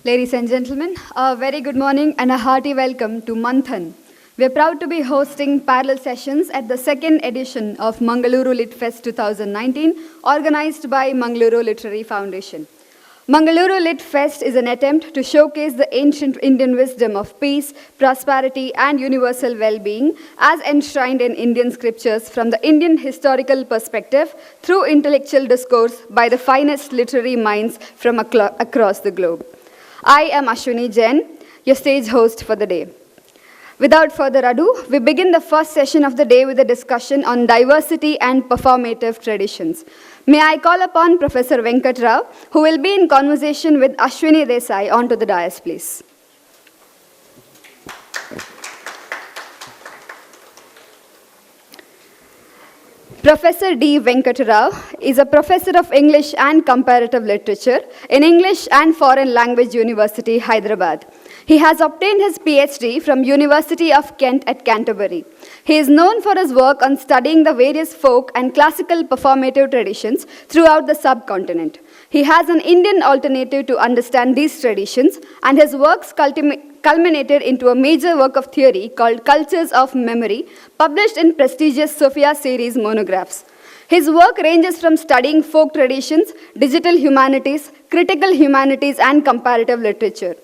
Ladies and gentlemen, a very good morning and a hearty welcome to Manthan. We are proud to be hosting parallel sessions at the second edition of Mangaluru Lit Fest 2019, organized by Mangaluru Literary Foundation. Mangaluru Lit Fest is an attempt to showcase the ancient Indian wisdom of peace, prosperity, and universal well-being as enshrined in Indian scriptures from the Indian historical perspective through intellectual discourse by the finest literary minds from across the globe. I am Ashwini Jain, your stage host for the day. Without further ado, we begin the first session of the day with a discussion on diversity and performative traditions. May I call upon Professor Venkat, who will be in conversation with Ashwini Desai, onto the dais, please. Professor D. Venkat is a professor of English and Comparative Literature in English and Foreign Language University, Hyderabad. He has obtained his PhD from University of Kent at Canterbury. He is known for his work on studying the various folk and classical performative traditions throughout the subcontinent. He has an Indian alternative to understand these traditions, and his works culminated into a major work of theory called Cultures of Memory, published in prestigious Sophia series monographs. His work ranges from studying folk traditions, digital humanities, critical humanities, and comparative literature.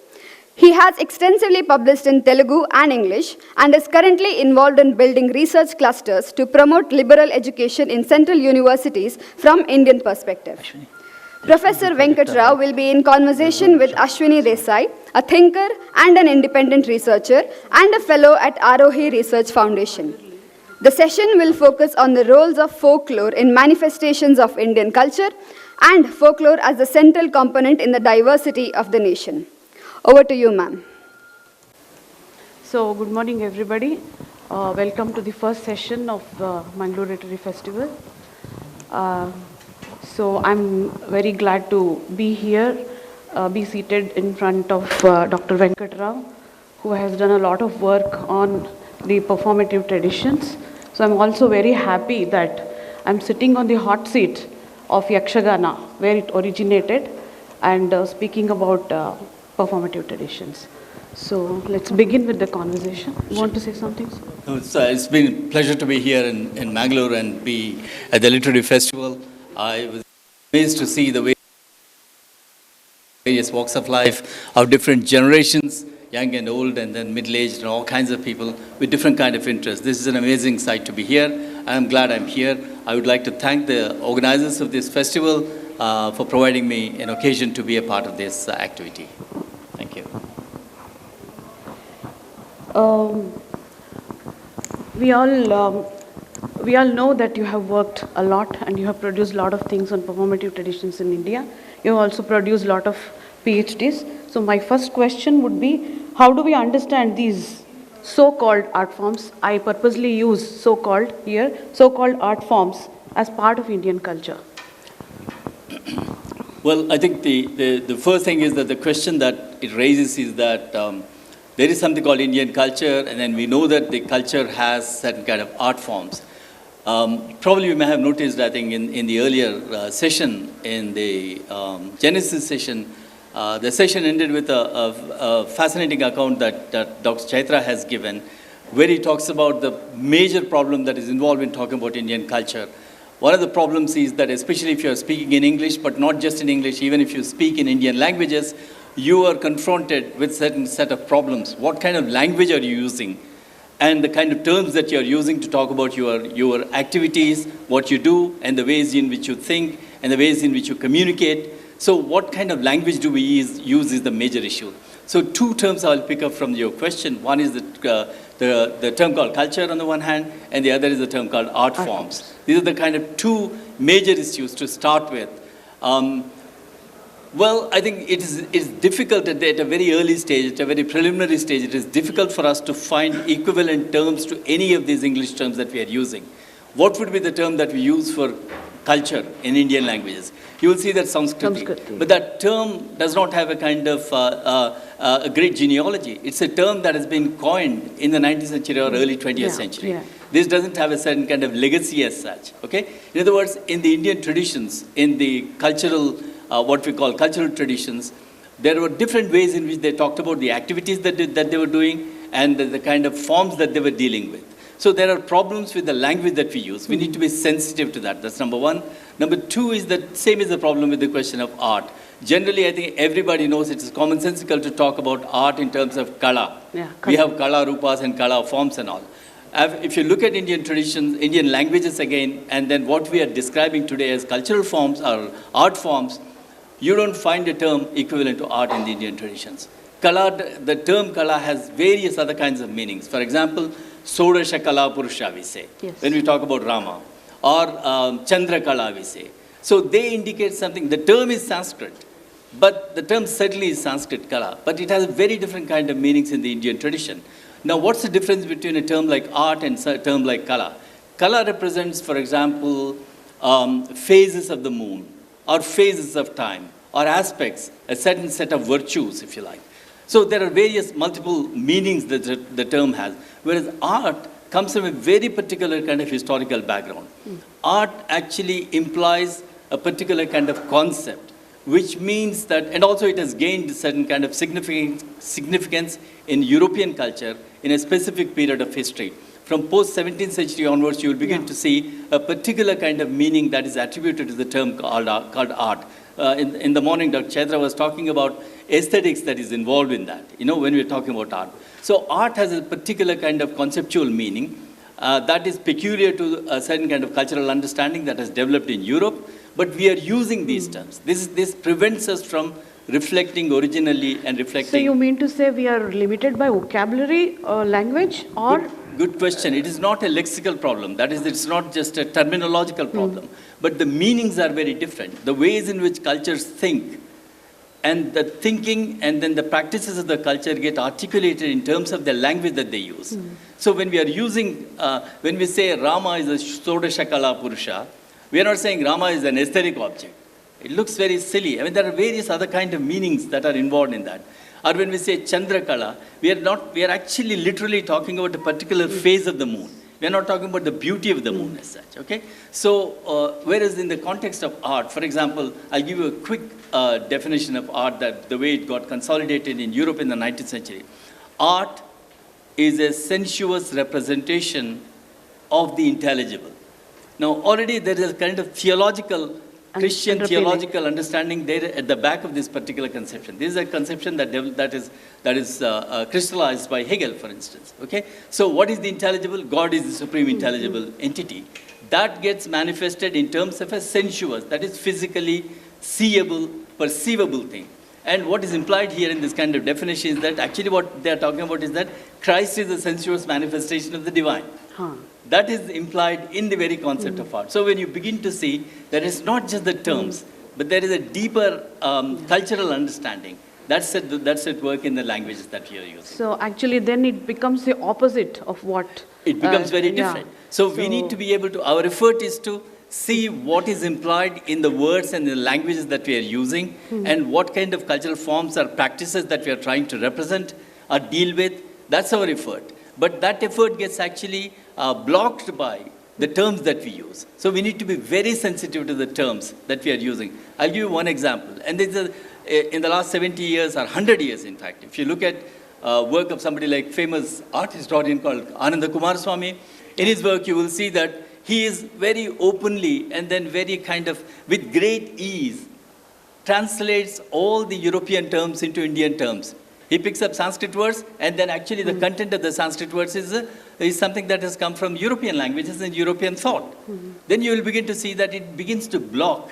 He has extensively published in Telugu and English and is currently involved in building research clusters to promote liberal education in central universities from Indian perspective. Professor Venkat will be in conversation with Ashwini Desai, a thinker and an independent researcher and a fellow at Arohi Research Foundation. The session will focus on the roles of folklore in manifestations of Indian culture and folklore as the central component in the diversity of the nation. Over to you, ma'am. So, good morning, everybody. Welcome to the first session of the Mangaluru Literary Festival. So, I'm very glad to be here, be seated in front of Dr. Venkat Rao, who has done a lot of work on the performative traditions. So, I'm also very happy that I'm sitting on the hot seat of Yakshagana, where it originated, and speaking about performative traditions. So let's begin with the conversation. You want to say something? No, it's been a pleasure to be here in Mangalore and be at the Literary Festival. I was amazed to see the way various walks of life of different generations, young and old, and then middle-aged, and all kinds of people with different kind of interests. This is an amazing sight to be here. I'm glad I'm here. I would like to thank the organizers of this festival for providing me an occasion to be a part of this activity. Thank you. We all know that you have worked a lot and you have produced a lot of things on performative traditions in India. You have also produced a lot of PhDs. So my first question would be, how do we understand these so-called art forms? I purposely use so-called here, so-called art forms as part of Indian culture. Well, I think the first thing is that the question that it raises is that there is something called Indian culture, and then we know that the culture has certain kind of art forms. Probably you may have noticed, I think, in the earlier session, in the Genesis session, the session ended with a fascinating account that Dr. Chaitra has given, where he talks about the major problem that is involved in talking about Indian culture. One of the problems is that, especially if you're speaking in English, but not just in English, even if you speak in Indian languages, you are confronted with certain set of problems. What kind of language are you using? And the kind of terms that you're using to talk about your activities, what you do, and the ways in which you think, and the ways in which you communicate. So what kind of language do we use is the major issue. So two terms I'll pick up from your question. One is the term called culture on the one hand, and the other is the term called art forms. These are the kind of two major issues to start with. Well, I think it's difficult at a very early stage, at a very preliminary stage, it is difficult for us to find equivalent terms to any of these English terms that we are using. What would be the term that we use for culture in Indian languages? You will see that Sanskriti. But that term does not have a kind of a great genealogy. It's a term that has been coined in the 19th century or early 20th century. Yeah. This doesn't have a certain kind of legacy as such. Okay? In other words, in the Indian traditions, in the cultural, what we call cultural traditions, There were different ways in which they talked about the activities that they were doing and the kind of forms that they were dealing with. So there are problems with the language that we use. We need to be sensitive to that. That's number one. Number two is that same is the problem with the question of art. Generally, I think everybody knows it is commonsensical to talk about art in terms of kala. Yeah, we have kala rupas and kala forms and all. If you look at Indian traditions, Indian languages again, and then what we are describing today as cultural forms or art forms, you don't find a term equivalent to art in the Indian traditions. Kala, the term kala has various other kinds of meanings. For example, Sodasha Kala Purusha, we say, yes, when we talk about Rama, or Chandra Kala, we say. So they indicate something. The term is Sanskrit, but the term certainly is Sanskrit Kala, but it has a very different kind of meanings in the Indian tradition. Now, what's the difference between a term like art and a term like Kala? Kala represents, for example, phases of the moon, or phases of time, or aspects, a certain set of virtues, if you like. So there are various multiple meanings that the term has, whereas art comes from a very particular kind of historical background. Art actually implies a particular kind of concept, which means that, and also it has gained a certain kind of significance in European culture in a specific period of history. From post-17th century onwards, you will begin to see a particular kind of meaning that is attributed to the term called art. In the morning, Dr. Chaitra was talking about aesthetics that is involved in that, when we're talking about art. So art has a particular kind of conceptual meaning that is peculiar to a certain kind of cultural understanding that has developed in Europe, but we are using these terms. This prevents us from reflecting originally and reflecting. So you mean to say we are limited by vocabulary, language, or? Good question. It is not a lexical problem. That is, it's not just a terminological problem. But the meanings are very different. The ways in which cultures think and the thinking and then the practices of the culture get articulated in terms of the language that they use. So when we are using, when we say Rama is a Sodasha Kala Purusha, we are not saying Rama is an aesthetic object. It looks very silly. I mean, there are various other kind of meanings that are involved in that. Or when we say Chandra Kala, we are actually literally talking about a particular phase of the moon. We are not talking about the beauty of the moon as such, okay? So, whereas in the context of art, for example, I'll give you a quick definition of art, that the way it got consolidated in Europe in the 19th century. Art is a sensuous representation of the intelligible. Now, already there is a kind of theological, Christian theological understanding there at the back of this particular conception. This is a conception that is crystallized by Hegel, for instance. Okay, so what is the intelligible? God is the supreme intelligible entity. That gets manifested in terms of a sensuous, that is physically seeable, perceivable thing. And what is implied here in this kind of definition is that actually what they are talking about is that Christ is a sensuous manifestation of the divine. That is implied in the very concept of art. So when you begin to see that it's not just the terms, but there is a deeper cultural understanding. That's at work in the languages that we are using. So actually then it becomes the opposite of what... It becomes very different. So we need to be able to, our effort is to see what is implied in the words and the languages that we are using and what kind of cultural forms or practices that we are trying to represent or deal with. That's our effort. But that effort gets actually blocked by the terms that we use. So we need to be very sensitive to the terms that we are using. I'll give you one example. And this is in the last 70 years or 100 years, in fact, if you look at work of somebody like famous art historian called Ananda Kumaraswamy, in his work you will see that he is very openly and then very kind of with great ease translates all the European terms into Indian terms. He picks up Sanskrit words, and then actually the content of the Sanskrit words is something that has come from European languages and European thought. Then you will begin to see that it begins to block.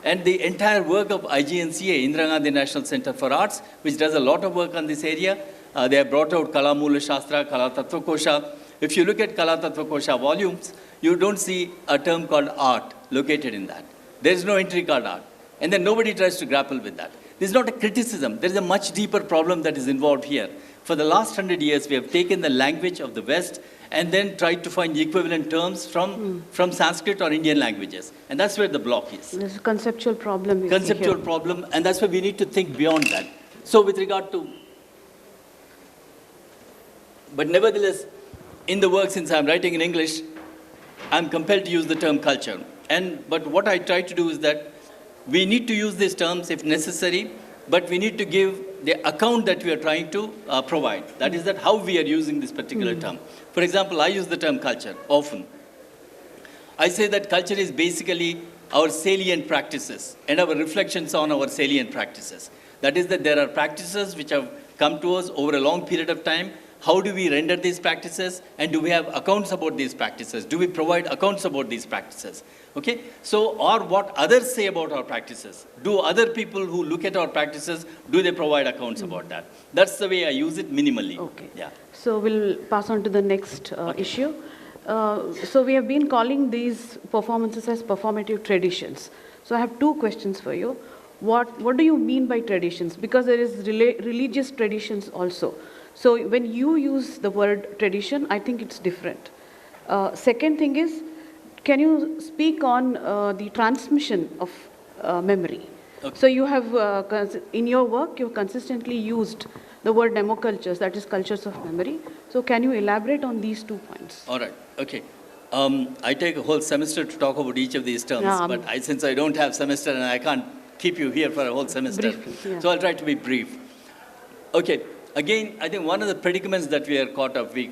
And the entire work of IGNCA, Indira Gandhi National Center for Arts, which does a lot of work on this area, they have brought out Kala Mula Shastra, Kala Tattva Kosha. If you look at Kala Tattva Kosha volumes, you don't see a term called art located in that. There is no entry called art. And then nobody tries to grapple with that. This is not a criticism. There is a much deeper problem that is involved here. For the last 100 years, we have taken the language of the West and then tried to find equivalent terms from Sanskrit or Indian languages. And that's where the block is. There's a conceptual problem. Conceptual problem, and that's why we need to think beyond that. So with regard to... But nevertheless, in the work, since I'm writing in English, I'm compelled to use the term culture. But what I try to do is that we need to use these terms if necessary, but we need to give the account that we are trying to provide. That is that how we are using this particular term. For example, I use the term culture often. I say that culture is basically our salient practices and our reflections on our salient practices. That is that there are practices which have come to us over a long period of time. How do we render these practices, and do we have accounts about these practices? Do we provide accounts about these practices? Okay, so or what others say about our practices. Do other people who look at our practices, do they provide accounts about that? That's the way I use it minimally. Okay. Yeah. So we'll pass on to the next issue. So we have been calling these performances as performative traditions. So I have two questions for you. What do you mean by traditions? Because there is religious traditions also. So when you use the word tradition, I think it's different. Second thing is, can you speak on the transmission of memory? Okay. So you have, in your work, you've consistently used the word democultures, that is cultures of memory. So can you elaborate on these 2 points? All right, okay. I take a whole semester to talk about each of these terms, but since I don't have semester and I can't keep you here for a whole semester, so I'll try to be brief. Okay, again, I think one of the predicaments that we are caught up, we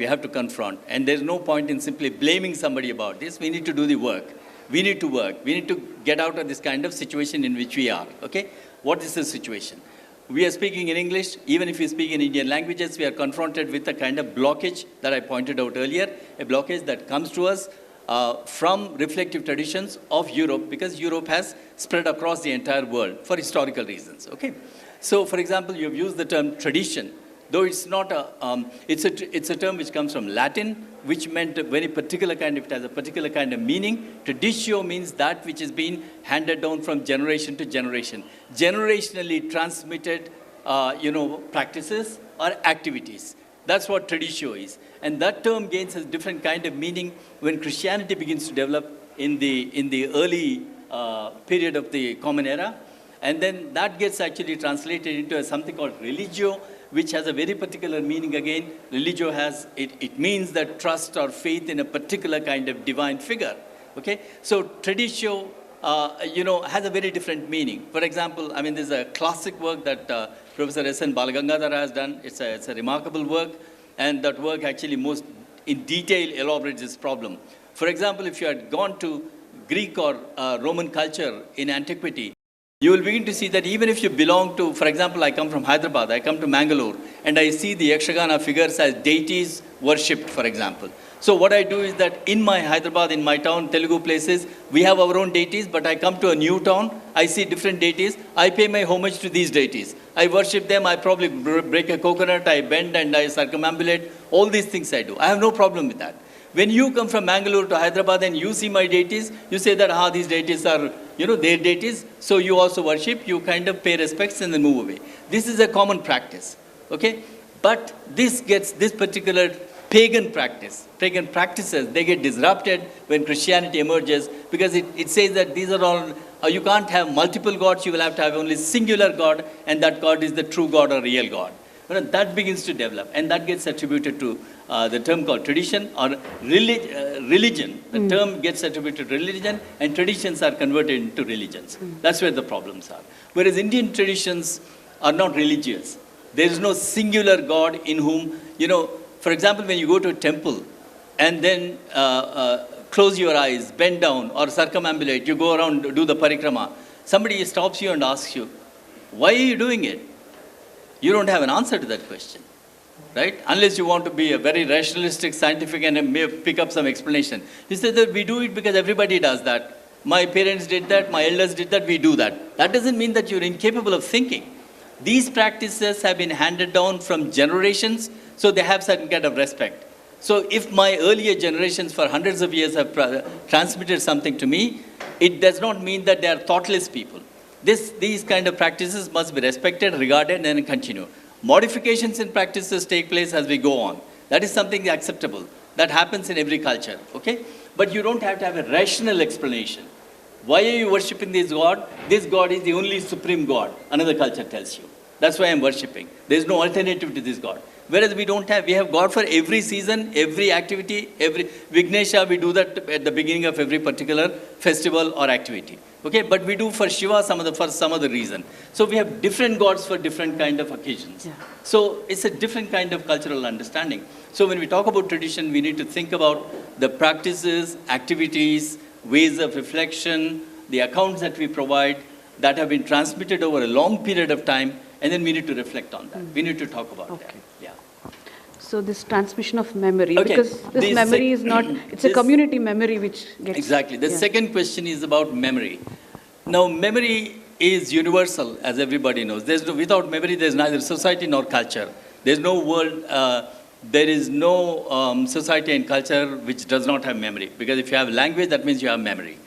have to confront, and there's no point in simply blaming somebody about this. We need to do the work. We need to work. We need to get out of this kind of situation in which we are, okay? What is the situation? We are speaking in English. Even if we speak in Indian languages, we are confronted with a kind of blockage that I pointed out earlier, a blockage that comes to us from reflective traditions of Europe, because Europe has spread across the entire world for historical reasons, okay? So, for example, you have used the term tradition, though it's not it's a term which comes from Latin, which meant a very particular kind of, it has a particular kind of meaning. Traditio means that which is being handed down from generation to generation. Generationally transmitted, practices or activities. That's what traditio is. And that term gains a different kind of meaning when Christianity begins to develop in the early period of the Common Era. And then that gets actually translated into something called religio, which has a very particular meaning again. Religio it means that trust or faith in a particular kind of divine figure. Okay? So traditio, has a very different meaning. For example, I mean, there's a classic work that Professor S.N. Balagangadhara has done. It's a remarkable work, and that work actually most in detail elaborates this problem. For example, if you had gone to Greek or Roman culture in antiquity, you will begin to see that even if you belong to, for example, I come from Hyderabad, I come to Mangaluru, and I see the Yakshagana figures as deities worshipped, for example. So what I do is that in my Hyderabad, in my town, Telugu places, we have our own deities, but I come to a new town, I see different deities, I pay my homage to these deities. I worship them, I probably break a coconut, I bend and I circumambulate, all these things I do. I have no problem with that. When you come from Mangaluru to Hyderabad and you see my deities, you say that, these deities are, their deities, so you also worship, you kind of pay respects and then move away. This is a common practice, okay? But this particular pagan practices, they get disrupted when Christianity emerges, because it says that these are all, you can't have multiple gods, you will have to have only singular God, and that God is the true God or real God. That begins to develop, and that gets attributed to the term called tradition or religion. The term gets attributed to religion, and traditions are converted into religions. That's where the problems are. Whereas Indian traditions are not religious. There is no singular God in whom, for example, when you go to a temple and then close your eyes, bend down or circumambulate, you go around, do the parikrama, somebody stops you and asks you, why are you doing it? You don't have an answer to that question, right? Unless you want to be a very rationalistic, scientific, and may pick up some explanation. You say that we do it because everybody does that. My parents did that, my elders did that, we do that. That doesn't mean that you're incapable of thinking. These practices have been handed down from generations, so they have certain kind of respect. So if my earlier generations for hundreds of years have transmitted something to me, it does not mean that they are thoughtless people. These kind of practices must be respected, regarded, and continue. Modifications in practices take place as we go on. That is something acceptable. That happens in every culture, okay? But you don't have to have a rational explanation. Why are you worshipping this God? This God is the only supreme God, another culture tells you. That's why I'm worshipping. There's no alternative to this God. Whereas we don't have, we have God for every season, every activity, every Vignesha, we do that at the beginning of every particular festival or activity. Okay, but we do for Shiva for some other reason. So we have different gods for different kind of occasions. Yeah. So it's a different kind of cultural understanding. So when we talk about tradition, we need to think about the practices, activities, ways of reflection, the accounts that we provide that have been transmitted over a long period of time, and then we need to reflect on that. We need to talk about that. Yeah. So this transmission of memory, Okay. because this memory is not, it's a community memory which gets... Exactly. The second question is about memory. Now, memory is universal, as everybody knows. Without memory, there's neither society nor culture. There's no world, there is no society and culture which does not have memory. Because if you have language, that means you have memory.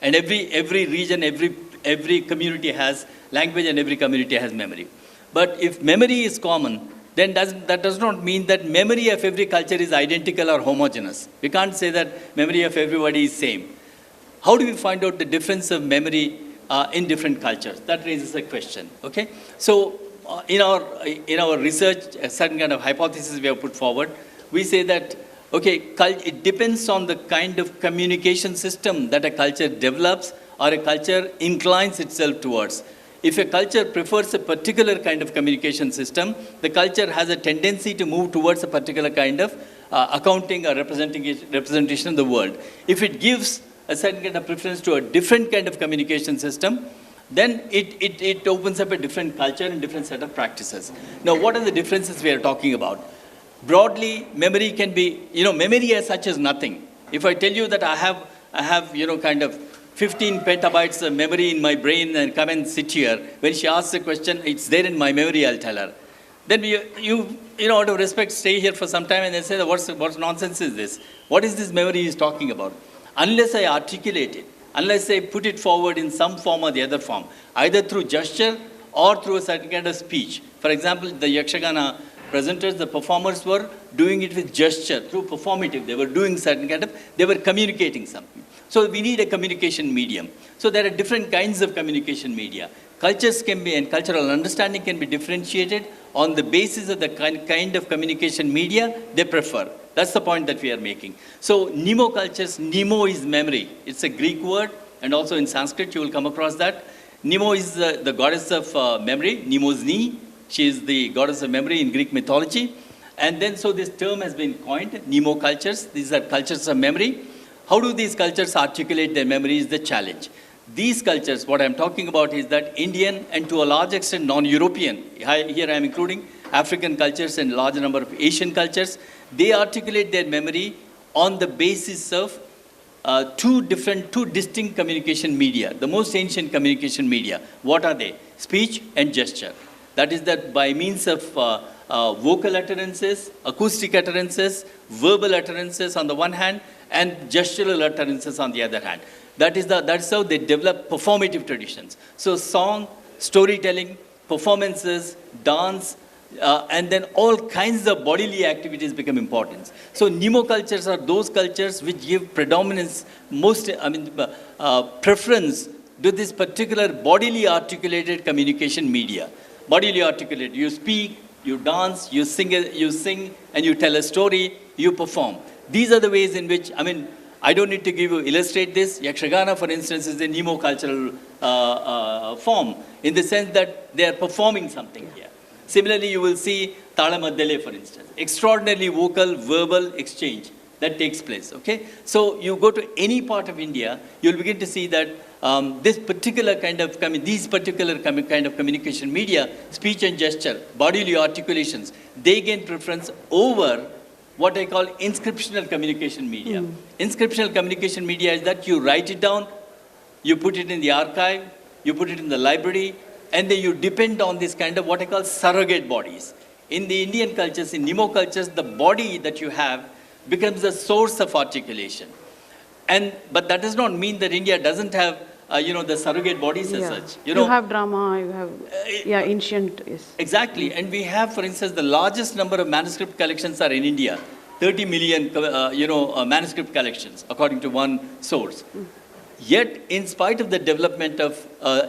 And every region, every community has language, and every community has memory. But if memory is common, then that does not mean that memory of every culture is identical or homogeneous. We can't say that memory of everybody is same. How do we find out the difference of memory in different cultures? That raises a question. Okay, so in our research, a certain kind of hypothesis we have put forward. We say that it depends on the kind of communication system that a culture develops or a culture inclines itself towards. If a culture prefers a particular kind of communication system, the culture has a tendency to move towards a particular kind of accounting or representation of the world. If it gives a certain kind of preference to a different kind of communication system, then it opens up a different culture and different set of practices. Now, what are the differences we are talking about? Broadly, memory can be, memory as such is nothing. If I tell you that I have kind of 15 petabytes of memory in my brain and come and sit here, when she asks a question, it's there in my memory, I'll tell her. Then you out of respect, stay here for some time and then say, what nonsense is this? What is this memory he's talking about? Unless I articulate it, unless I put it forward in some form or the other form, either through gesture or through a certain kind of speech. For example, the Yakshagana presenters, the performers were doing it with gesture, through performative. They were doing certain kind of, they were communicating something. So we need a communication medium. So there are different kinds of communication media. Cultures can be, and cultural understanding can be differentiated on the basis of the kind of communication media they prefer. That's the point that we are making. So Nemo cultures, Nemo is memory. It's a Greek word, and also in Sanskrit you will come across that. Nemo is the goddess of memory, Nemo's knee. She is the goddess of memory in Greek mythology. And then so this term has been coined, Nemo cultures. These are cultures of memory. How do these cultures articulate their memory is the challenge. These cultures, what I'm talking about is that Indian and to a large extent non-European, here I am including African cultures and a large number of Asian cultures, they articulate their memory on the basis of two distinct communication media, the most ancient communication media. What are they? Speech and gesture. That is that by means of vocal utterances, acoustic utterances, verbal utterances on the one hand, and gestural utterances on the other hand. That's how they develop performative traditions. So song, storytelling, performances, dance, and then all kinds of bodily activities become important. So Nemo cultures are those cultures which give predominance, preference to this particular bodily articulated communication media. Bodily articulated, you speak, you dance, you sing, and you tell a story, you perform. These are the ways in which, I don't need to illustrate this. Yakshagana, for instance, is a Nemo cultural form in the sense that they are performing something here. Similarly, you will see Talamaddale, for instance, extraordinarily vocal, verbal exchange that takes place, okay? So you go to any part of India, you'll begin to see that these particular kind of communication media, speech and gesture, bodily articulations, they gain preference over what I call inscriptional communication media. Inscriptional communication media is that you write it down, you put it in the archive, you put it in the library, and then you depend on this kind of what I call surrogate bodies. In the Indian cultures, in Nemo cultures, the body that you have becomes a source of articulation. But that does not mean that India doesn't have the surrogate bodies as such. You have drama, you have ancient. Yes. Exactly, and we have, for instance, the largest number of manuscript collections are in India. 30 million, manuscript collections, according to one source. Yet, in spite of the development of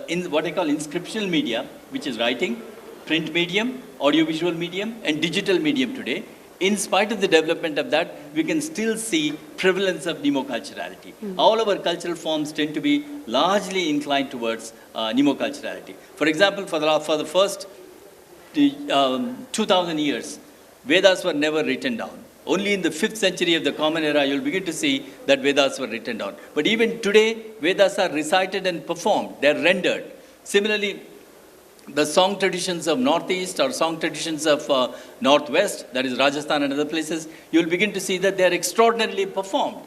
in what I call inscriptional media, which is writing, print medium, audiovisual medium, and digital medium today. In spite of the development of that, we can still see prevalence of nemoculturality. All our cultural forms tend to be largely inclined towards nemoculturality. For example, for the first 2,000 years, Vedas were never written down. Only in the 5th century of the Common Era, you'll begin to see that Vedas were written down. But even today, Vedas are recited and performed. They're rendered. Similarly, the song traditions of Northeast or song traditions of Northwest, that is Rajasthan and other places, you'll begin to see that they are extraordinarily performed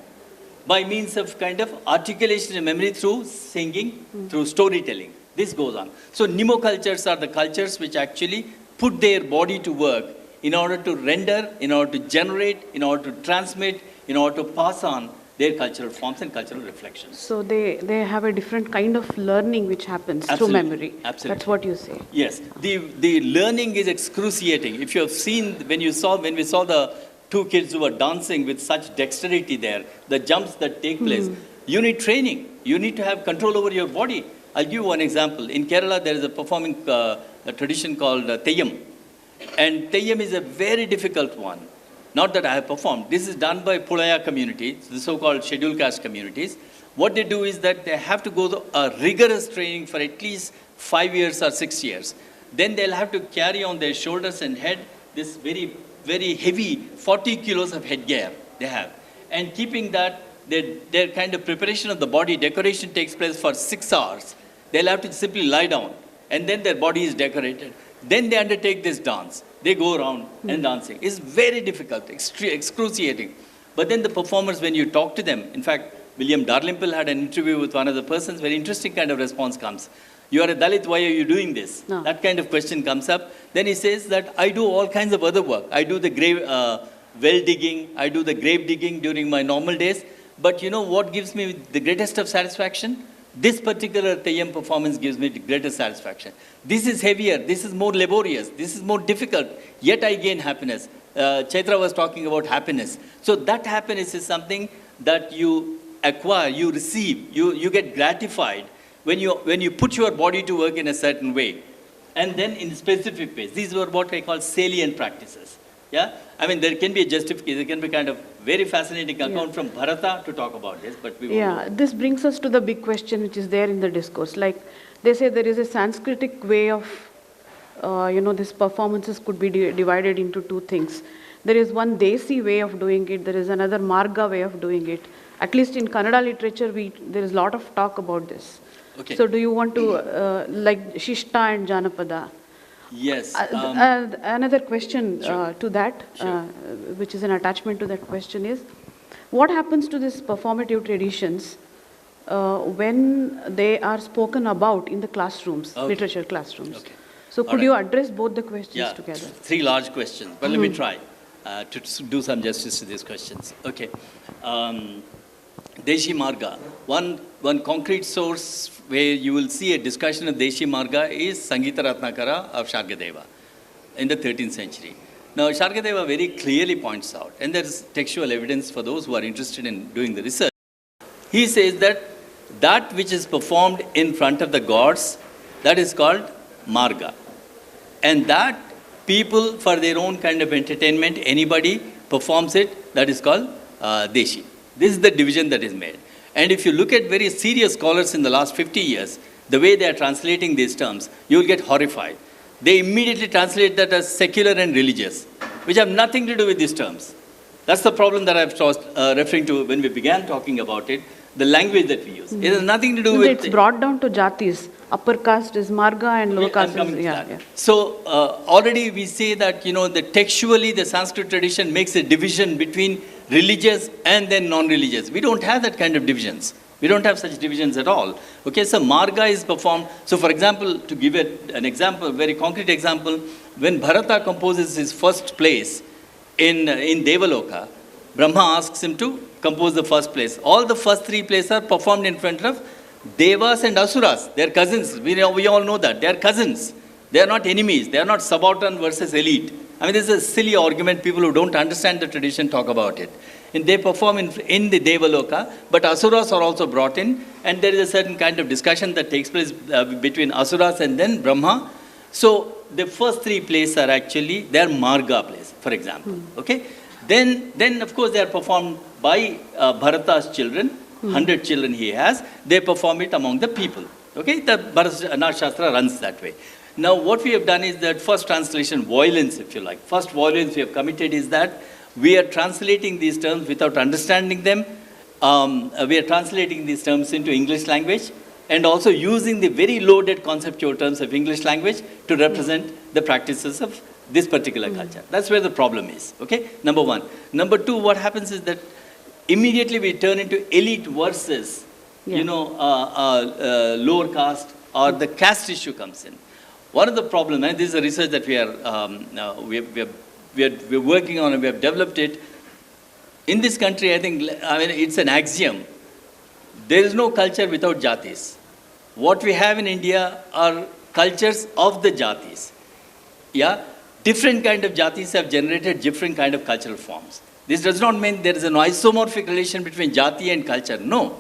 by means of kind of articulation and memory through singing, through storytelling. This goes on. So nemocultures are the cultures which actually put their body to work in order to render, in order to generate, in order to transmit, in order to pass on their cultural forms and cultural reflections. So they have a different kind of learning which happens through Absolutely. memory. Absolutely. That's what you say. Yes, the learning is excruciating. If you have seen, when we saw the two kids who were dancing with such dexterity there, the jumps that take place, you need training. You need to have control over your body. I'll give you one example. In Kerala, there is a performing a tradition called Theyyam. And Theyyam is a very difficult one. Not that I have performed. This is done by Pulaya community, the so-called scheduled caste communities. What they do is that they have to go through a rigorous training for at least 5 years or 6 years. Then they'll have to carry on their shoulders and head this very, very heavy 40 kilos of headgear they have. And keeping that, their kind of preparation of the body, decoration takes place for 6 hours. They'll have to simply lie down, and then their body is decorated. Then they undertake this dance. They go around and dancing. It's very difficult, excruciating. But then the performers, when you talk to them, in fact, William Dalrymple had an interview with one of the persons, very interesting kind of response comes. You are a Dalit, why are you doing this? No. That kind of question comes up. Then he says that I do all kinds of other work. I do the grave, well digging, I do the grave digging during my normal days. But you know what gives me the greatest of satisfaction? This particular Theyyam performance gives me the greatest satisfaction. This is heavier, this is more laborious, this is more difficult, yet I gain happiness. Chaitra was talking about happiness. So that happiness is something that you acquire, you receive, you get gratified when you put your body to work in a certain way. And then in specific ways. These were what I call salient practices. Yeah? I mean, there can be a justification, there can be kind of very fascinating account from Bharata to talk about this, but we won't go. This brings us to the big question which is there in the discourse. Like they say there is a Sanskritic way of, these performances could be divided into two things. There is one Desi way of doing it, there is another Marga way of doing it. At least in Kannada literature, there is a lot of talk about this. Okay. So do you want to, like Shishta and Janapada? Yes. Another question to that, which is an attachment to that question is, what happens to these performative traditions when they are spoken about in the classrooms, literature classrooms? Okay. So could you address both the questions together? 3 large questions, but let me try to do some justice to these questions. Okay. Deja Marga, one concrete source where you will see a discussion of Deja Marga is Sangita Ratnakara of Shargadeva in the 13th century. Now, Shargadeva very clearly points out, and there is textual evidence for those who are interested in doing the research. He says that which is performed in front of the gods, that is called Marga. And that people, for their own kind of entertainment, anybody performs it, that is called Deshi. This is the division that is made. And if you look at very serious scholars in the last 50 years, the way they are translating these terms, you will get horrified. They immediately translate that as secular and religious, which have nothing to do with these terms. That's the problem that I was referring to when we began talking about it, the language that we use. It has nothing to do with... It's brought down to jatis. Upper caste is Marga and lower caste is... So already we say that, the textually the Sanskrit tradition makes a division between religious and then non-religious. We don't have that kind of divisions. We don't have such divisions at all. Okay, so Marga is performed. So for example, to give an example, a very concrete example, when Bharata composes his first plays in Devaloka, Brahma asks him to compose the first plays. All the first 3 plays are performed in front of Devas and Asuras. They are cousins. We all know that. They are cousins. They are not enemies. They are not subaltern versus elite. I mean, this is a silly argument. People who don't understand the tradition talk about it. And they perform in the Devaloka, but Asuras are also brought in, and there is a certain kind of discussion that takes place between Asuras and then Brahma. So the first three plays are actually, they're Marga plays, for example. Okay? Then of course they are performed by Bharata's children, 100 children he has, they perform it among the people. Okay? The Bharata Nath Shastra runs that way. Now what we have done is that first translation, violence if you like. First violence we have committed is that we are translating these terms without understanding them. We are translating these terms into English language and also using the very loaded conceptual terms of English language to represent the practices of this particular culture. That's where the problem is, okay? Number one. Number two, what happens is that immediately we turn into elite versus, lower caste, or the caste issue comes in. One of the problems, and this is a research that we're working on and we have developed it. In this country, it's an axiom. There is no culture without jatis. What we have in India are cultures of the jatis. Yeah? Different kind of jatis have generated different kind of cultural forms. This does not mean there is an isomorphic relation between jati and culture. No.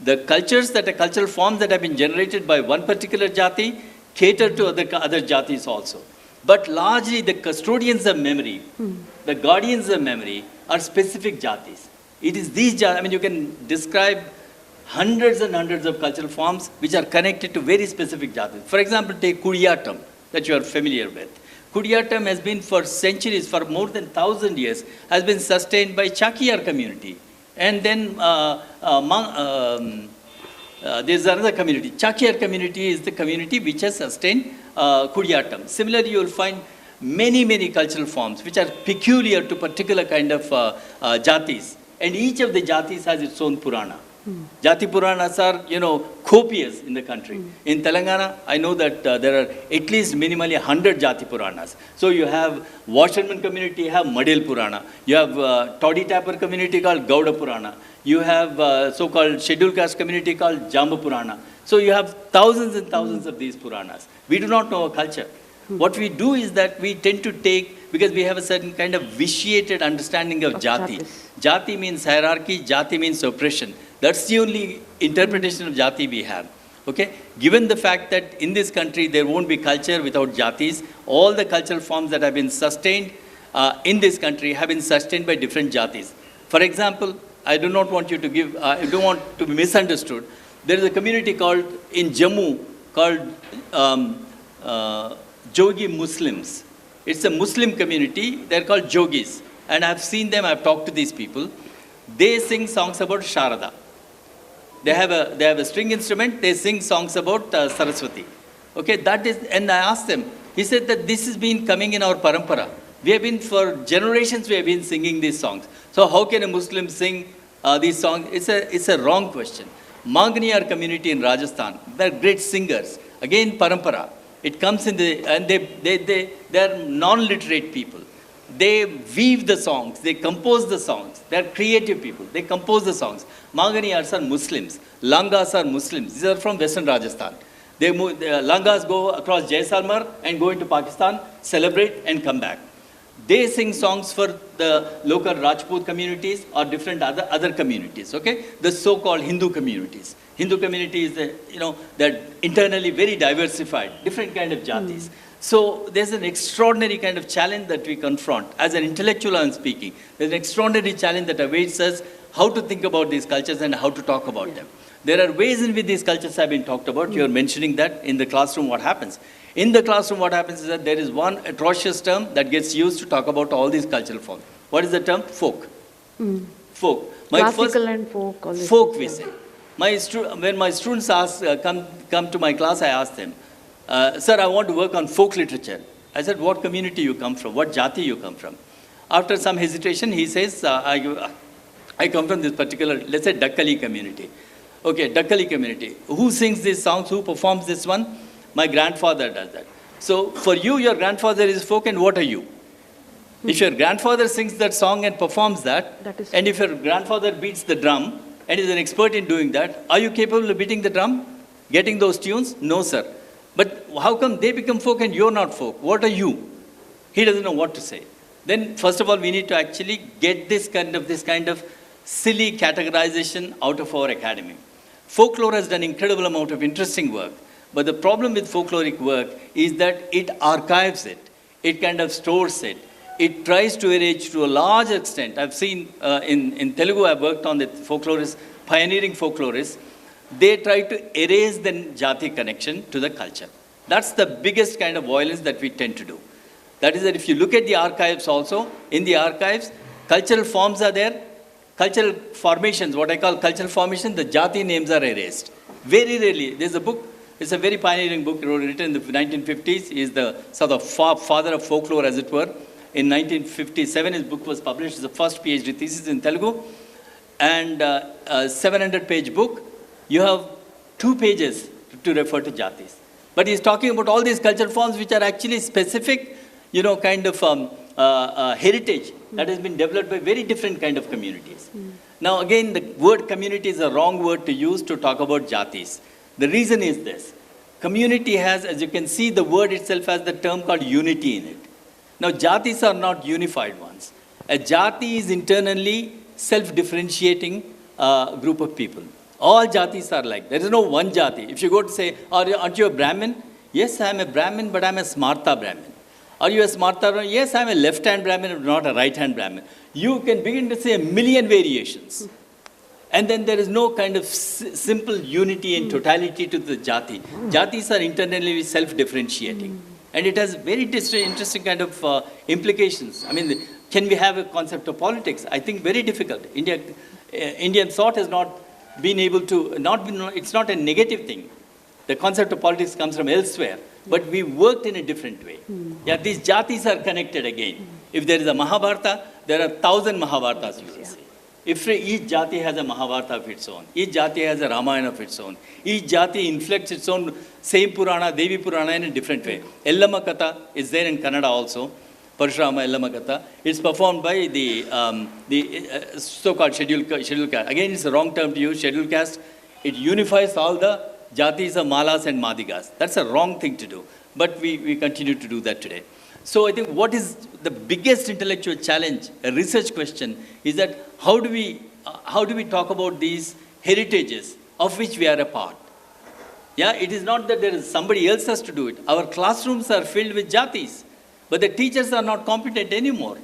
The cultures that are cultural forms that have been generated by one particular jati cater to other jatis also. But largely the custodians of memory, the guardians of memory are specific jatis. It is these jatis, you can describe hundreds and hundreds of cultural forms which are connected to very specific jatis. For example, take Kudiyatam that you are familiar with. Kudiyatam has been for centuries, for more than 1,000 years, has been sustained by Chakiyar community. And then there's another community. Chakiyar community is the community which has sustained Kudiyatam. Similarly, you will find many cultural forms which are peculiar to particular kind of jatis. And each of the jatis has its own Purana. Jati Puranas are, copious in the country. In Telangana, I know that there are at least minimally 100 Jati Puranas. So you have washerman community, you have Madil Purana. You have Toddy Tapper community called Gauda Purana. You have so-called scheduled caste community called Jamba Purana. So you have thousands and thousands of these Puranas. We do not know our culture. What we do is that we tend to take, because we have a certain kind of vitiated understanding of jati. Jati means hierarchy, jati means oppression. That's the only interpretation of jati we have. Okay? Given the fact that in this country there won't be culture without jatis, all the cultural forms that have been sustained in this country have been sustained by different jatis. For example, I do not want you to give, I don't want to be misunderstood. There is a community in Jammu called Jogi Muslims. It's a Muslim community. They're called Jockeys. And I've seen them, I've talked to these people. They sing songs about Sharada. They have a string instrument, they sing songs about Saraswati. Okay, and I asked them, he said that this has been coming in our parampara. We have been, for generations, we have been singing these songs. So how can a Muslim sing these songs? It's a wrong question. Manganiyar community in Rajasthan, they're great singers. Again, parampara. It comes in and they're non-literate people. They weave the songs, they compose the songs. They're creative people, they compose the songs. Manganiyars are Muslims, Langas are Muslims. These are from Western Rajasthan. Langas go across Jaisalmer and go into Pakistan, celebrate and come back. They sing songs for the local Rajput communities or different other communities, okay? The so-called Hindu communities. Hindu community is, they're internally very diversified, different kind of jatis. So there's an extraordinary kind of challenge that we confront. As an intellectual, I'm speaking. There's an extraordinary challenge that awaits us, how to think about these cultures and how to talk about them. There are ways in which these cultures have been talked about. You're mentioning that in the classroom, what happens. In the classroom, what happens is that there is one atrocious term that gets used to talk about all these cultural forms. What is the term? Folk. Folk. Classical and folk. Folk, we say. When my students come to my class, I ask them, sir, I want to work on folk literature. I said, what community you come from? What jati you come from? After some hesitation, he says, I come from this particular, let's say, Dakkali community. Okay, Dakkali community. Who sings these songs? Who performs this one? My grandfather does that. So for you, your grandfather is folk, and what are you? If your grandfather sings that song and performs that and if your grandfather beats the drum and is an expert in doing that, are you capable of beating the drum? Getting those tunes? No, sir. But how come they become folk and you're not folk? What are you? He doesn't know what to say. Then, first of all, we need to actually get this kind of silly categorization out of our academy. Folklore has done incredible amount of interesting work. But the problem with folkloric work is that it archives it. It kind of stores it. It tries to erase to a large extent. I've seen in Telugu, I've worked on the folklorists, pioneering folklorists. They try to erase the jati connection to the culture. That's the biggest kind of violence that we tend to do. That is that if you look at the archives also, in the archives, cultural forms are there, cultural formations, what I call cultural formation, the jati names are erased. Very rarely. There's a book, it's a very pioneering book written in the 1950s. He is the sort of father of folklore, as it were. In 1957, his book was published. It's the first PhD thesis in Telugu. And a 700-page book. You have 2 pages to refer to jatis. But he's talking about all these cultural forms which are actually specific, kind of heritage that has been developed by very different kind of communities. Now, again, the word community is a wrong word to use to talk about jatis. The reason is this. Community has, as you can see, the word itself has the term called unity in it. Now, jatis are not unified ones. A jati is internally self-differentiating group of people. All jatis are like, there is no one jati. If you go to say, aren't you a Brahmin? Yes, I am a Brahmin, but I am a Smarta Brahmin. Are you a Smarta Brahmin? Yes, I am a left-hand Brahmin, but not a right-hand Brahmin. You can begin to say a million variations. And then there is no kind of simple unity and totality to the jati. Jatis are internally self-differentiating. And it has very interesting kind of implications. I mean, can we have a concept of politics? I think very difficult. Indian thought has not been able to, it's not a negative thing. The concept of politics comes from elsewhere, but we worked in a different way. Yeah, these jatis are connected again. If there is a Mahabharata, there are 1,000 Mahabharatas, you will see. If each jati has a Mahabharata of its own, each jati has a Ramayana of its own, each jati inflects its own same Purana, Devi Purana in a different way. Ellamma Katha is there in Kannada also. Parshurama Ellamma Katha. It's performed by the so-called scheduled caste. Again, it's a wrong term to use, scheduled caste. It unifies all the jatis of Malas and Madigas. That's a wrong thing to do. But we continue to do that today. So I think what is the biggest intellectual challenge, a research question, is that how do we talk about these heritages of which we are a part? Yeah, it is not that there is somebody else has to do it. Our classrooms are filled with jatis. But the teachers are not competent anymore.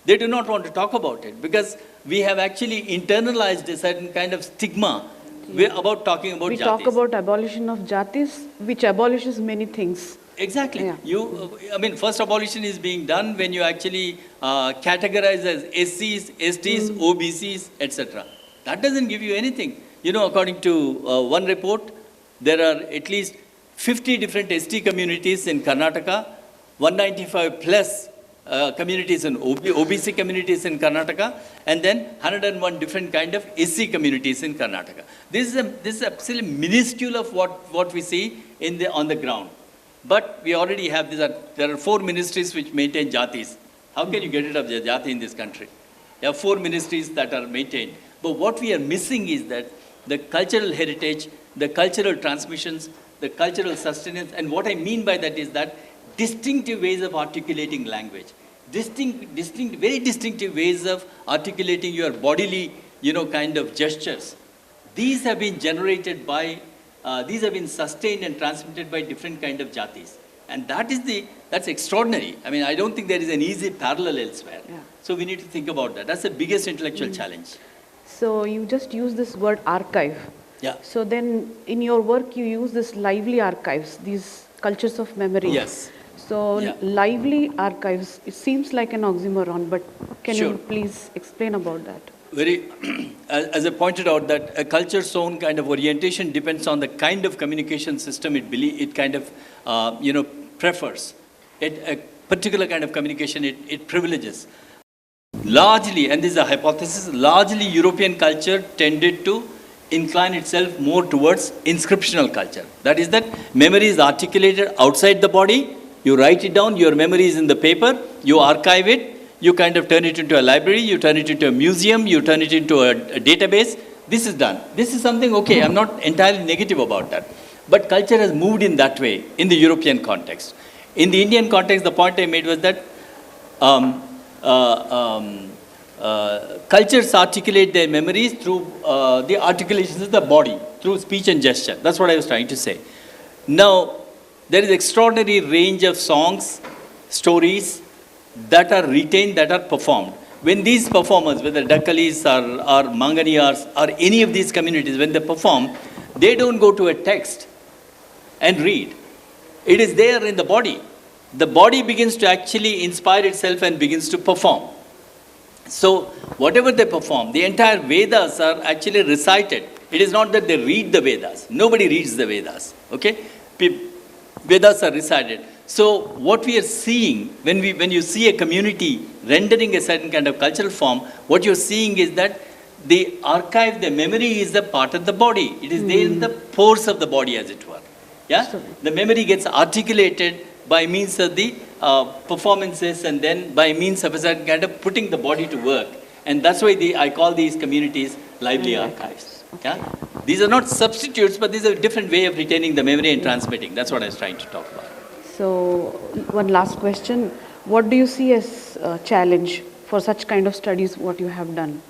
They do not want to talk about it because we have actually internalized a certain kind of stigma about talking about jatis. We talk about abolition of jatis, which abolishes many things. Exactly. Yeah. First abolition is being done when you actually categorize as SCs, STs, OBCs, etc. That doesn't give you anything. According to one report, there are at least 50 different ST communities in Karnataka, 195 plus communities in OBC communities in Karnataka, and then 101 different kind of SC communities in Karnataka. This is absolutely minuscule of what we see on the ground. But we already have there are 4 ministries which maintain jatis. How can you get rid of the jati in this country? There are 4 ministries that are maintained. But what we are missing is that the cultural heritage, the cultural transmissions, the cultural sustenance, and what I mean by that is that distinctive ways of articulating language, very distinctive ways of articulating your bodily, kind of gestures. These have been generated by, these have been sustained and transmitted by different kind of jatis. And that's extraordinary. I don't think there is an easy parallel elsewhere. Yeah. So we need to think about that. That's the biggest intellectual challenge. So you just use this word archive. Yeah. So then in your work you use this lively archives, these cultures of memory. Yes. So lively archives, it seems like an oxymoron, but can you please explain about that? As I pointed out, that a culture's own kind of orientation depends on the kind of communication system it kind of, prefers. A particular kind of communication it privileges. Largely, and this is a hypothesis, largely European culture tended to incline itself more towards inscriptional culture. That is that memory is articulated outside the body, you write it down, your memory is in the paper, you archive it, you kind of turn it into a library, you turn it into a museum, you turn it into a database. This is done. This is something, okay, I'm not entirely negative about that. But culture has moved in that way in the European context. In the Indian context, the point I made was that cultures articulate their memories through the articulations of the body, through speech and gesture. That's what I was trying to say. Now, there is extraordinary range of songs, stories that are retained, that are performed. When these performers, whether Dakkalis or Manganiyars or any of these communities, when they perform, they don't go to a text and read. It is there in the body. The body begins to actually inspire itself and begins to perform. So, whatever they perform, the entire Vedas are actually recited. It is not that they read the Vedas. Nobody reads the Vedas. Okay? Vedas are recited. So, what we are seeing, when you see a community rendering a certain kind of cultural form, what you're seeing is that the archive, the memory is a part of the body. It is there in the pores of the body, as it were. Yeah? The memory gets articulated by means of the performances and then by means of a certain kind of putting the body to work. And that's why I call these communities lively archives. Okay. Yeah? These are not substitutes, but these are a different way of retaining the memory and transmitting. That's what I was trying to talk about. So, one last question. What do you see as a challenge for such kind of studies, what you have done?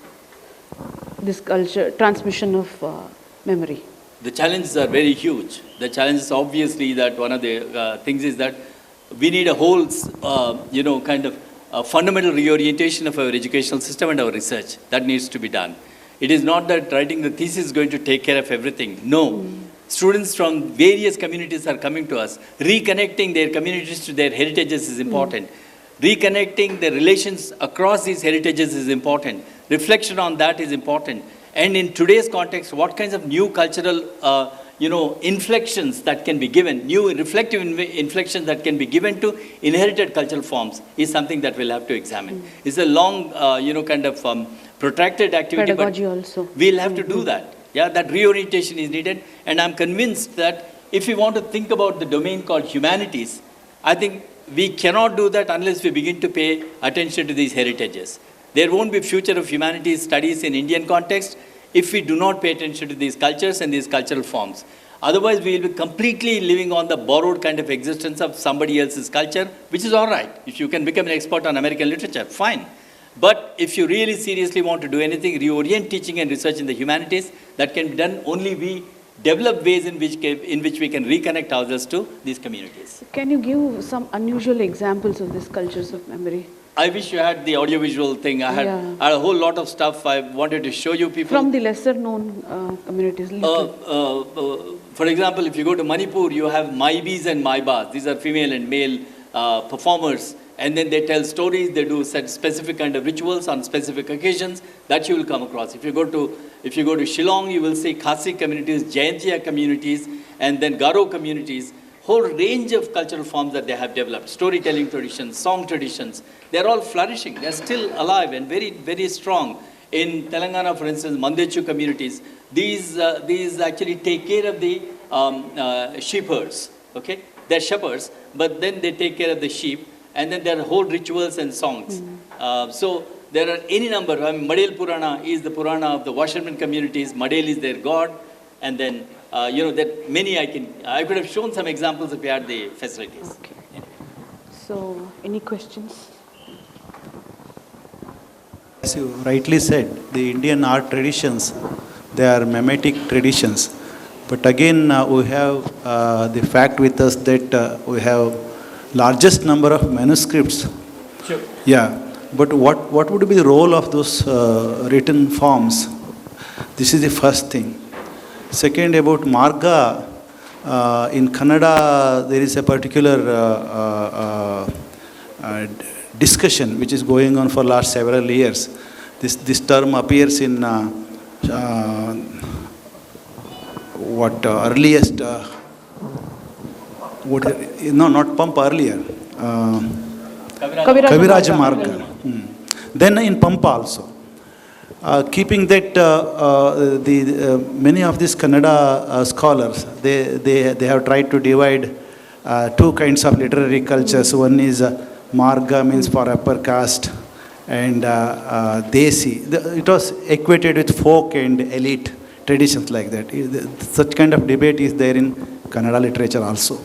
This culture, transmission of memory. The challenges are very huge. The challenge is obviously that one of the things is that we need a whole, kind of fundamental reorientation of our educational system and our research. That needs to be done. It is not that writing the thesis is going to take care of everything. No. Students from various communities are coming to us. Reconnecting their communities to their heritages is important. Reconnecting the relations across these heritages is important. Reflection on that is important. And in today's context, what kinds of new cultural, inflections that can be given, new reflective inflections that can be given to inherited cultural forms is something that we'll have to examine. It's a long, protracted activity. Pedagogy also. We'll have to do that. Yeah, that reorientation is needed. And I'm convinced that if we want to think about the domain called humanities, I think we cannot do that unless we begin to pay attention to these heritages. There won't be future of humanities studies in Indian context if we do not pay attention to these cultures and these cultural forms. Otherwise, we will be completely living on the borrowed kind of existence of somebody else's culture, which is all right. If you can become an expert on American literature, fine. But if you really seriously want to do anything, reorient teaching and research in the humanities, that can be done only we develop ways in which we can reconnect ourselves to these communities. Can you give some unusual examples of these cultures of memory? I wish you had the audiovisual thing. I had a whole lot of stuff I wanted to show you people. From the lesser known communities. For example, if you go to Manipur, you have Maibis and Maibas. These are female and male performers. And then they tell stories, they do specific kind of rituals on specific occasions that you will come across. If you go to Shillong, you will see Khasi communities, Jaintia communities, and then Garo communities. Whole range of cultural forms that they have developed, storytelling traditions, song traditions, they're all flourishing. They're still alive and very, very strong. In Telangana, for instance, Mandechu communities, these actually take care of the sheepherds, okay? They're shepherds, but then they take care of the sheep, and then there are whole rituals and songs. So there are any number. Madel Purana is the Purana of the washerman communities. Madel is their god, and then that many I could have shown some examples if we had the facilities. Okay. Yeah. So, any questions? As you rightly said, the Indian art traditions, they are mimetic traditions. But again, we have the fact with us that we have largest number of manuscripts. Sure. Yeah. But what would be the role of those written forms? This is the first thing. Second, about Marga, in Kannada, there is a particular discussion which is going on for last several years. This term appears in earliest, not Pump earlier, Kaviraj Marga. Then in Pampa also. Keeping that, many of these Kannada scholars, they have tried to divide two kinds of literary cultures. One is Marga, means for upper caste, and Desi. It was equated with folk and elite traditions like that. Such kind of debate is there in Kannada literature also.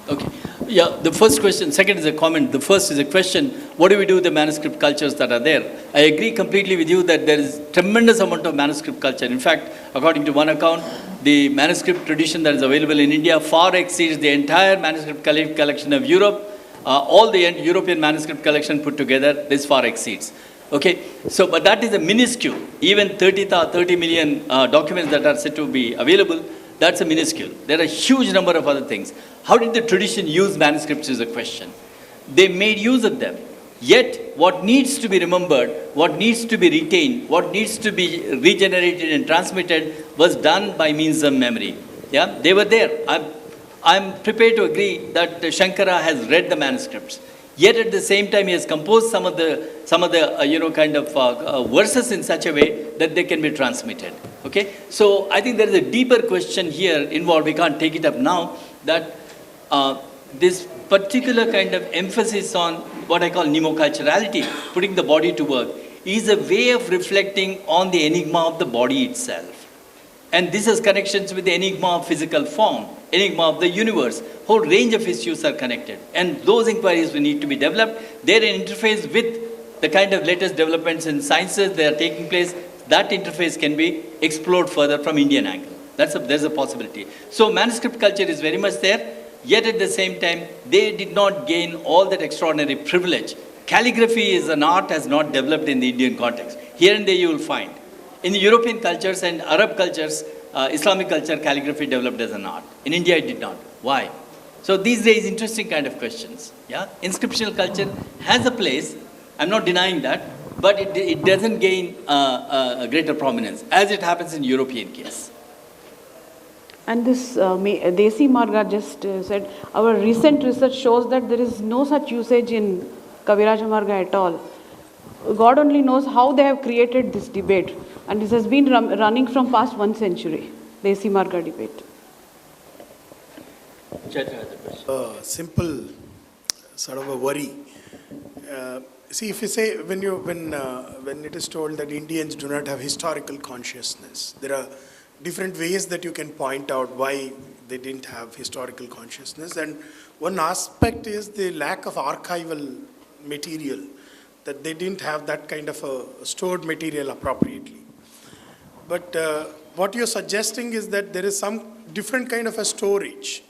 Okay. Yeah, the first question, second is a comment. The first is a question, what do we do with the manuscript cultures that are there? I agree completely with you that there is tremendous amount of manuscript culture. In fact, according to one account, the manuscript tradition that is available in India far exceeds the entire manuscript collection of Europe. All the European manuscript collection put together, this far exceeds. Okay, so, but that is a minuscule. Even 30 million documents that are said to be available, that's a minuscule. There are a huge number of other things. How did the tradition use manuscripts is a question. They made use of them. Yet, what needs to be remembered, what needs to be retained, what needs to be regenerated and transmitted was done by means of memory. Yeah, they were there. I'm prepared to agree that Shankara has read the manuscripts. Yet at the same time, he has composed some of the verses in such a way that they can be transmitted. Okay, so I think there is a deeper question here involved. We can't take it up now. That this particular kind of emphasis on what I call mnemoculturality, putting the body to work, is a way of reflecting on the enigma of the body itself. And this has connections with the enigma of physical form, enigma of the universe. Whole range of issues are connected. And those inquiries will need to be developed. They're in interface with the kind of latest developments in sciences that are taking place. That interface can be explored further from Indian angle. There's a possibility. So manuscript culture is very much there. Yet at the same time, they did not gain all that extraordinary privilege. Calligraphy is an art has not developed in the Indian context. Here and there you will find. In the European cultures and Arab cultures, Islamic culture, calligraphy developed as an art. In India, it did not. Why? So these raise interesting kind of questions. Yeah, inscriptional culture has a place. I'm not denying that, but it doesn't gain a greater prominence as it happens in European case. And this Desi Marga just said, our recent research shows that there is no such usage in Kaviraja Marga at all. God only knows how they have created this debate. And this has been running from past 1 century, Desi Marga debate. Simple sort of a worry. See, if you say, when it is told that Indians do not have historical consciousness, there are different ways that you can point out why they didn't have historical consciousness. And one aspect is the lack of archival material, that they didn't have that kind of a stored material appropriately. But what you're suggesting is that there is some different kind of a storage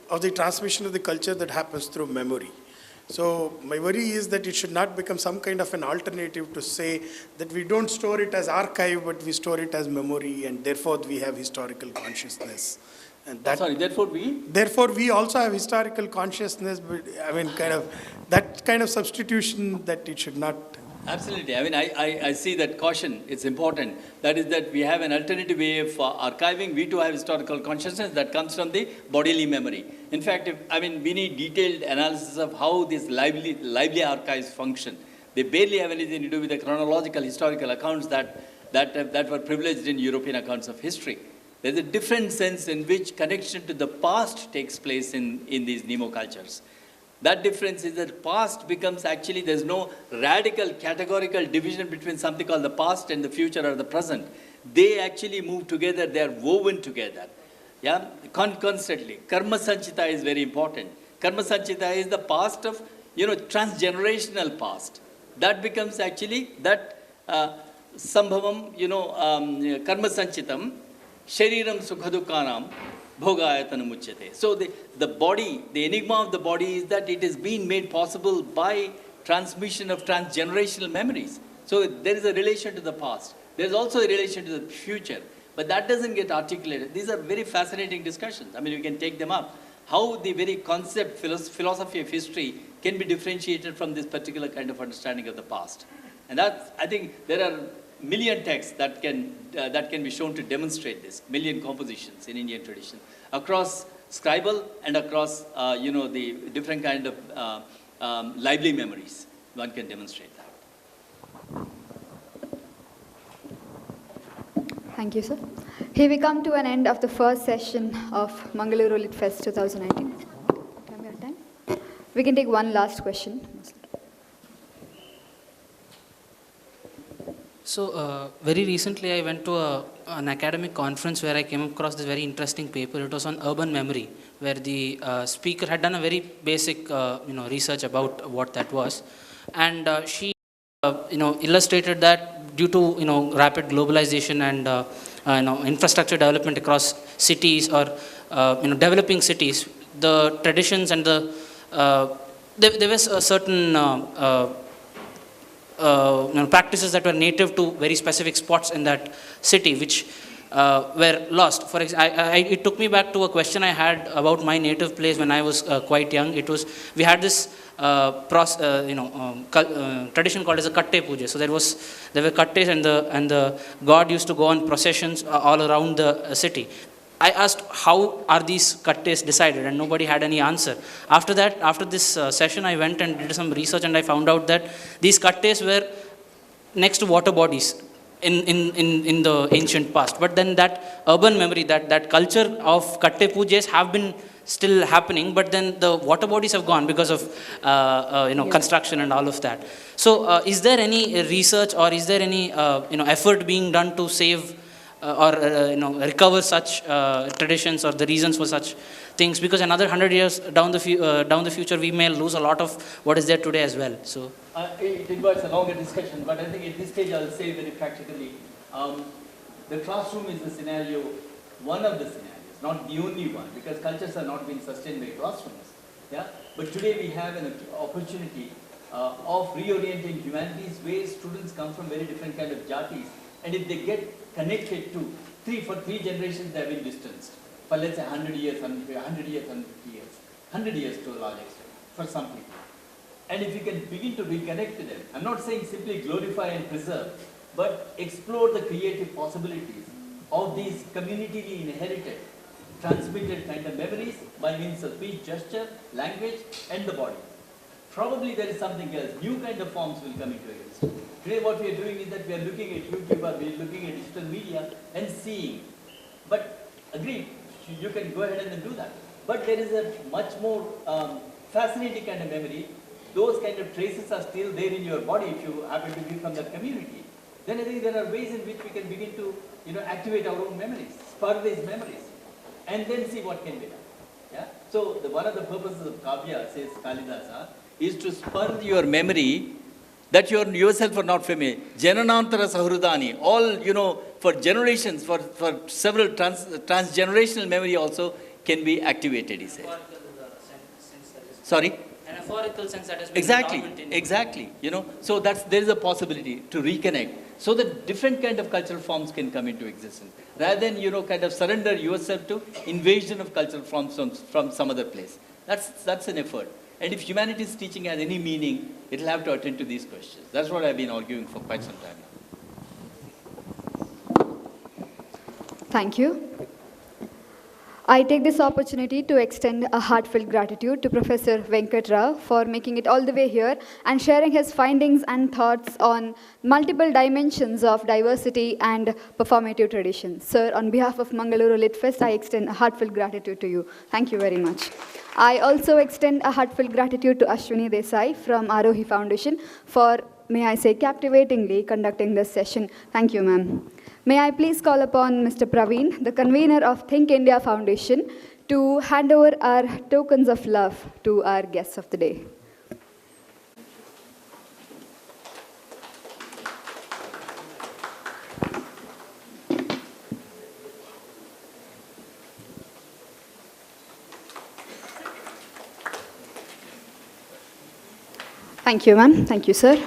of the transmission of the culture that happens through memory. So my worry is that it should not become some kind of an alternative to say that we don't store it as archive, but we store it as memory, and therefore we have historical consciousness. And that, therefore we? Therefore we also have historical consciousness, but I mean, that kind of substitution, that it should not. Absolutely. I mean, I see that caution. It's important. That is that we have an alternative way of archiving. We too have historical consciousness that comes from the bodily memory. In fact, we need detailed analysis of how these lively archives function. They barely have anything to do with the chronological historical accounts that were privileged in European accounts of history. There's a different sense in which connection to the past takes place in these mnemocultures. That difference is that past becomes actually, there's no radical categorical division between something called the past and the future or the present. They actually move together, they are woven together. Yeah, constantly. Karma Sanchita is very important. Karma Sanchita is the past of, transgenerational past. That becomes actually that Sambhavam, Karma Sanchitam, Shariram Sukhadukanam, Bhogayatana Muchyate. So the body, the enigma of the body is that it is being made possible by transmission of transgenerational memories. So there is a relation to the past. There is also a relation to the future. But that doesn't get articulated. These are very fascinating discussions. We can take them up. How the very concept, philosophy of history can be differentiated from this particular kind of understanding of the past. And that's, I think there are million texts that can be shown to demonstrate this, million compositions in Indian tradition, across scribal and across, the different kind of lively memories. One can demonstrate that. Thank you, sir. Here we come to an end of the first session of Mangaluru Lit Fest 2019. Can we have time? We can take one last question. So, very recently I went to an academic conference where I came across this very interesting paper. It was on urban memory, where the speaker had done a very basic, research about what that was. And she, illustrated that due to, rapid globalization and, infrastructure development across cities or, developing cities, the traditions and the, there was a certain practices that were native to very specific spots in that city, which were lost. For example, it took me back to a question I had about my native place when I was quite young. It was, we had this tradition called as a katte puja. So there were kattes, and the god used to go on processions all around the city. I asked, how are these kattes decided? And nobody had any answer. After that, after this session, I went and did some research, and I found out that these kattes were next to water bodies in the ancient past. But then that urban memory, that culture of katte pujas have been still happening, but then the water bodies have gone because of construction and all of that. So is there any research, or is there any effort being done to save or recover such traditions, or the reasons for such things? Because another 100 years down the future, we may lose a lot of what is there today as well. So it invites a longer discussion, but I think at this stage I'll say very practically, the classroom is the scenario, one of the scenarios, not the only one, because cultures are not being sustained by classrooms. Yeah, but today we have an opportunity of reorienting humanities, where students come from very different kind of Jockeys, and if they get connected to for three generations, they have been distanced for, let's say, 100 years, 100 years, 100 years to a large extent for some people. And if you can begin to reconnect to them, I'm not saying simply glorify and preserve, but explore the creative possibilities of these communally inherited, transmitted kind of memories by means of speech, gesture, language, and the body. Probably there is something else, new kind of forms will come into existence. Today what we are doing is that we are looking at YouTube, or we are looking at digital media and seeing. But agreed, you can go ahead and then do that. But there is a much more fascinating kind of memory. Those kind of traces are still there in your body if you happen to be from that community. Then I think there are ways in which we can begin to activate our own memories, spur these memories, and then see what can be done. Yeah? So one of the purposes of Kavya, says Kalidasa, is to spur your memory that you yourself are not familiar. Jananantara Sahrudani, all, for generations, for several transgenerational memory also can be activated, he says. Sorry? An metaphorical sense that has been Exactly. So there is a possibility to reconnect, so that different kind of cultural forms can come into existence, rather than, kind of surrender yourself to invasion of cultural forms from some other place. That's an effort. And if humanities teaching has any meaning, it will have to attend to these questions. That's what I've been arguing for quite some time now. Thank you. I take this opportunity to extend a heartfelt gratitude to Professor Venkat Rao for making it all the way here and sharing his findings and thoughts on multiple dimensions of diversity and performative traditions. Sir, on behalf of Mangaluru Lit Fest, I extend a heartfelt gratitude to you. Thank you very much. I also extend a heartfelt gratitude to Ashwini Desai from Arohi Foundation for, may I say, captivatingly conducting this session. Thank you, ma'am. May I please call upon Mr. Praveen, the convener of Think India Foundation, to hand over our tokens of love to our guests of the day. Thank you, ma'am. Thank you, sir.